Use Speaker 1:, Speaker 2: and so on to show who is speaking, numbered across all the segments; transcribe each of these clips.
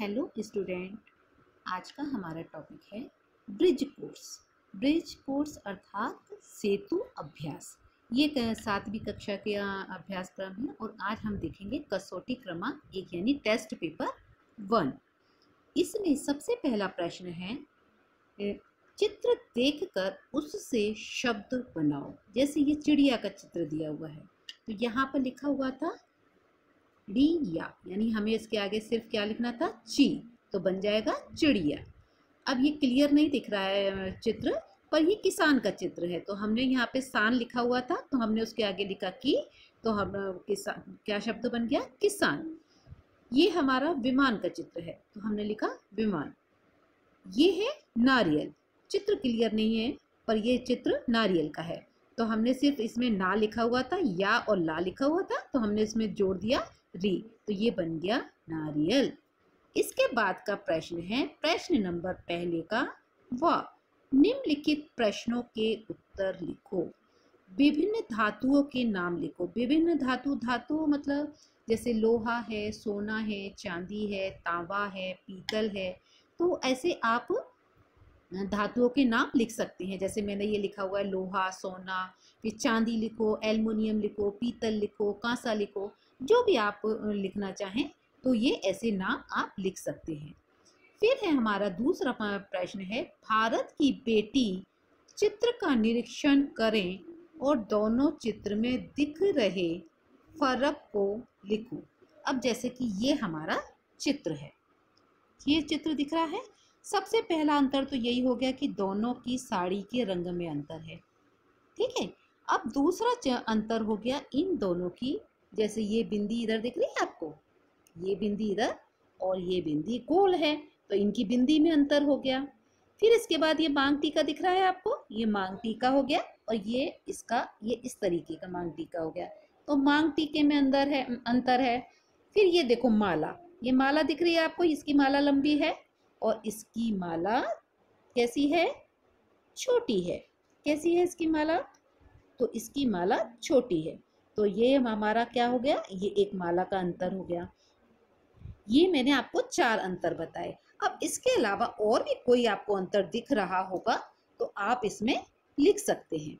Speaker 1: Hello student, आज का हमारा टॉपिक है ब्रिज कोर्स। ब्रिज कोर्स अर्थात सेतु अभ्यास। ये 7वीं कक्षा के अभ्यासक्रम है और आज हम देखेंगे कसौटी क्रमांक 1 यानी टेस्ट पेपर 1। इसमें सबसे पहला प्रश्न है चित्र देखकर उससे शब्द बनाओ। जैसे ये चिड़िया का चित्र दिया हुआ है तो यहाँ पर लिखा हुआ था रिया, यानी हमें इसके आगे सिर्फ क्या लिखना था, ची, तो बन जाएगा चिड़िया। अब ये क्लियर नहीं दिख रहा है चित्र, पर ये किसान का चित्र है तो हमने यहाँ पे सान लिखा हुआ था तो हमने उसके आगे लिखा की, तो हम किसान क्या शब्द बन गया, किसान। ये हमारा विमान का चित्र है तो हमने लिखा विमान। ये है नारियल, चित्र क्लियर नहीं है पर ये चित्र नारियल का है तो हमने सिर्फ इसमें ना लिखा हुआ था, या और ला लिखा हुआ था तो हमने इसमें जोड़ दिया री, तो ये बन गया नारियल। इसके बाद का प्रश्न है प्रश्न नंबर पहले का व निम्नलिखित प्रश्नों के उत्तर लिखो। विभिन्न धातुओं के नाम लिखो। विभिन्न धातु मतलब जैसे लोहा है, सोना है, चांदी है, तांबा है, पीतल है, तो ऐसे आप धातुओं के नाम लिख सकते हैं। जैसे मैंने ये लिखा हुआ है लोहा, सोना, फिर चांदी लिखो, एल्युमिनियम लिखो, पीतल लिखो, कांसा लिखो, जो भी आप लिखना चाहें तो ये ऐसे नाम आप लिख सकते हैं। फिर है हमारा दूसरा प्रश्न है भारत की बेटी चित्र का निरीक्षण करें और दोनों चित्र में दिख रहे फर्क को लिखो। अब जैसे कि ये हमारा चित्र है, ये चित्र दिख रहा है। सबसे पहला अंतर तो यही हो गया कि दोनों की साड़ी के रंग में अंतर है, ठीक है। अब दूसरा अंतर हो गया इन दोनों की, जैसे ये बिंदी इधर दिख रही है आपको, ये बिंदी इधर और ये बिंदी गोल है तो इनकी बिंदी में अंतर हो गया। फिर इसके बाद ये मांग टीका दिख रहा है आपको, ये मांग टीका हो गया और ये इसका ये इस तरीके का मांग टीका हो गया तो मांग टीके में अंतर है। फिर ये देखो माला, ये माला दिख रही है आपको, इसकी माला लंबी है और इसकी माला कैसी है, छोटी है। कैसी है इसकी माला, तो इसकी माला छोटी है तो ये हमारा क्या हो गया, ये एक माला का अंतर हो गया। ये मैंने आपको 4 अंतर बताए। अब इसके अलावा और भी कोई आपको अंतर दिख रहा होगा तो आप इसमें लिख सकते हैं।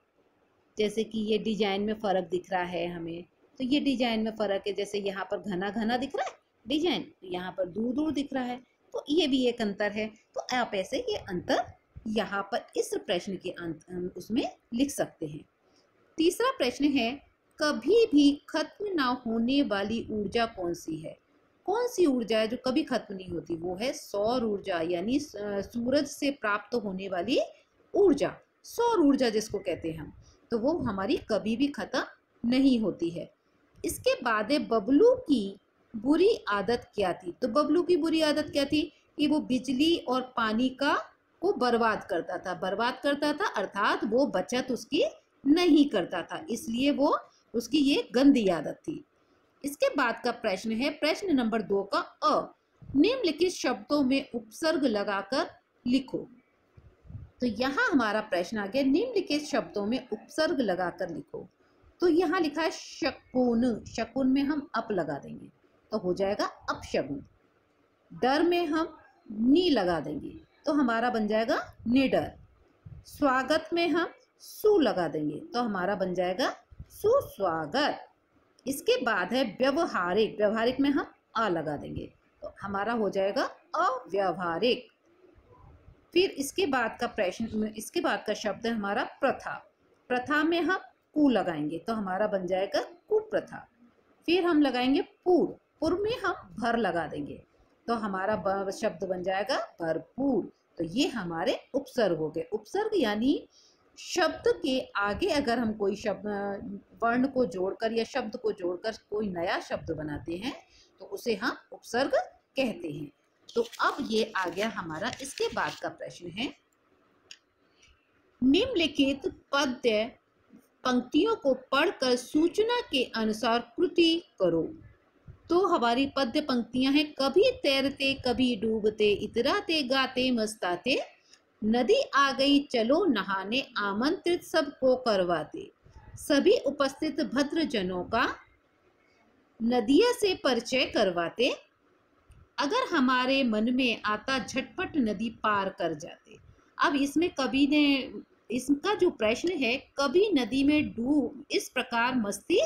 Speaker 1: जैसे कि ये डिजाइन में फर्क दिख रहा है हमें, तो ये डिजाइन में फर्क है। जैसे यहाँ पर घना घना दिख रहा है डिजाइन, तो यहाँ पर दूर दूर दिख रहा है तो ये भी एक अंतर है। तो आप ऐसे ये अंतर यहाँ पर इस प्रश्न के उसमें लिख सकते हैं। तीसरा प्रश्न है कभी भी खत्म ना होने वाली ऊर्जा कौन सी है। कौन सी ऊर्जा है जो कभी खत्म नहीं होती, वो है सौर ऊर्जा, यानी सूरज से प्राप्त होने वाली ऊर्जा, सौर ऊर्जा जिसको कहते हैं हम, तो वो हमारी कभी भी खत्म नहीं होती है। इसके बाद है बबलू की बुरी आदत क्या थी। तो बबलू की बुरी आदत क्या थी कि वो बिजली और पानी को बर्बाद करता था अर्थात वो बचत उसकी नहीं करता था, इसलिए वो उसकी ये गंदी आदत थी। इसके बाद का प्रश्न है प्रश्न नंबर 2 का अ निम्नलिखित शब्दों में उपसर्ग लगाकर लिखो। तो यहाँ हमारा प्रश्न आ गया निम्नलिखित शब्दों में उपसर्ग लगाकर लिखो। तो यहाँ लिखा है शकुन, शकुन में हम अप लगा देंगे तो हो जाएगा अपशगुन। डर में हम नी लगा देंगे तो हमारा बन जाएगा निडर। स्वागत में हम सु लगा देंगे तो हमारा बन जाएगा सुस्वागत। इसके बाद है व्यवहारिक, व्यवहारिक में हम आ लगा देंगे तो हमारा हो जाएगा अव्यवहारिक। फिर इसके बाद का शब्द है हमारा प्रथा। प्रथा में हम कु लगाएंगे तो हमारा बन जाएगा कुप्रथा। फिर हम लगाएंगे पूर्व, पूर्व में हम भर लगा देंगे तो हमारा शब्द बन जाएगा भरपूर। तो ये हमारे उपसर्ग हो गए। उपसर्ग यानी शब्द के आगे अगर हम कोई शब्द वर्ण को जोड़कर या शब्द को जोड़कर कोई नया शब्द बनाते हैं तो उसे हम उपसर्ग कहते हैं। तो अब ये आ गया हमारा। इसके बाद का प्रश्न है निम्नलिखित पद्य पंक्तियों को पढ़कर सूचना के अनुसार कृति करो। तो हमारी पद्य पंक्तियां हैं कभी तैरते कभी डूबते, इतराते गाते मस्ताते, नदी आ गई चलो नहाने, आमंत्रित सबको करवाते, सभी उपस्थित भद्रजनों का नदिया से परिचय करवाते, अगर हमारे मन में आता झटपट नदी पार कर जाते। अब इसमें कवि ने, इसका जो प्रश्न है, कभी नदी में डूब इस प्रकार मस्ती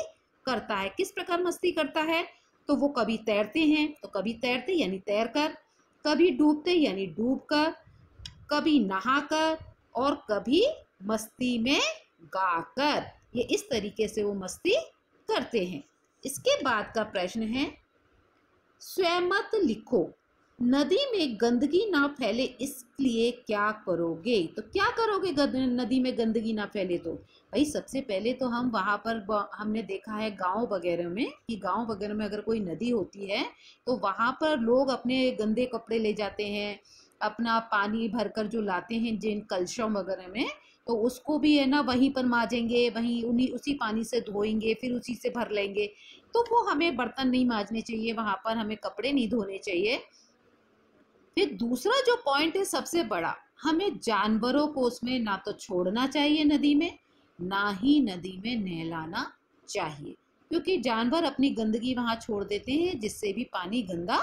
Speaker 1: करता है। किस प्रकार मस्ती करता है? तो वो कभी तैरते हैं, तो कभी तैरते यानी तैरकर, कभी डूबते यानी डूबकर, कभी नहाकर, और कभी मस्ती में गाकर। ये इस तरीके से वो मस्ती करते हैं। इसके बाद का प्रश्न है, स्वयं मत लिखो, नदी में गंदगी ना फैले इसलिए क्या करोगे? तो क्या करोगे नदी में गंदगी ना फैले? तो भाई सबसे पहले तो हम वहाँ पर हमने देखा है गांव वगैरह में कि गांव वगैरह में अगर कोई नदी होती है तो वहाँ पर लोग अपने गंदे कपड़े ले जाते हैं, अपना पानी भरकर जो लाते हैं जिन कलशों वगैरह में, तो उसको भी है ना वहीं पर मांजेंगे, वहीं उसी पानी से धोएंगे, फिर उसी से भर लेंगे। तो वो हमें बर्तन नहीं मांजने चाहिए, वहाँ पर हमें कपड़े नहीं धोने चाहिए। फिर दूसरा जो पॉइंट है सबसे बड़ा, हमें जानवरों को उसमें ना तो छोड़ना चाहिए नदी में, ना ही नदी में नहलाना चाहिए, क्योंकि जानवर अपनी गंदगी वहां छोड़ देते हैं जिससे भी पानी गंदा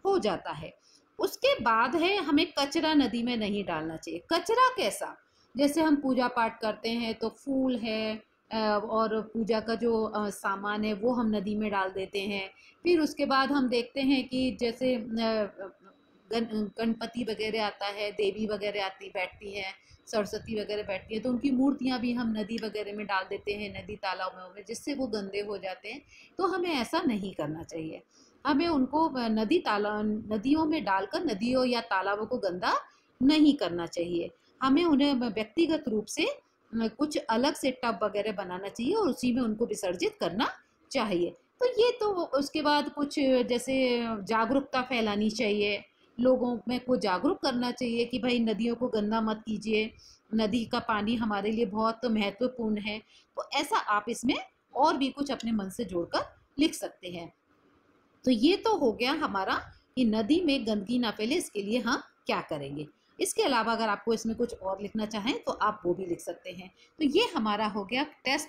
Speaker 1: हो जाता है। उसके बाद है, हमें कचरा नदी में नहीं डालना चाहिए। कचरा कैसा? जैसे हम पूजा पाठ करते हैं तो फूल है और पूजा का जो सामान है वो हम नदी में डाल देते हैं। फिर उसके बाद हम देखते हैं कि जैसे गणपति वगैरह आता है, देवी वगैरह आती बैठती हैं, सरस्वती वगैरह बैठती है, तो उनकी मूर्तियां भी हम नदी वगैरह में डाल देते हैं, नदी तालाबों में, जिससे वो गंदे हो जाते हैं। तो हमें ऐसा नहीं करना चाहिए। हमें उनको नदियों में डालकर नदियों या तालाबों को गंदा नहीं करना चाहिए। हमें उन्हें व्यक्तिगत रूप से कुछ अलग से टब वगैरह बनाना चाहिए और उसी में उनको विसर्जित करना चाहिए। तो ये तो उसके बाद कुछ जैसे जागरूकता फैलानी चाहिए, लोगों में को जागरूक करना चाहिए कि भाई नदियों को गंदा मत कीजिए, नदी का पानी हमारे लिए बहुत महत्वपूर्ण है। तो ऐसा आप इसमें और भी कुछ अपने मन से जोड़कर लिख सकते हैं। तो ये तो हो गया हमारा कि नदी में गंदगी ना फैले इसके लिए हम क्या करेंगे। इसके अलावा अगर आपको इसमें कुछ और लिखना चाहें तो आप वो भी लिख सकते हैं। तो ये हमारा हो गया टेस्ट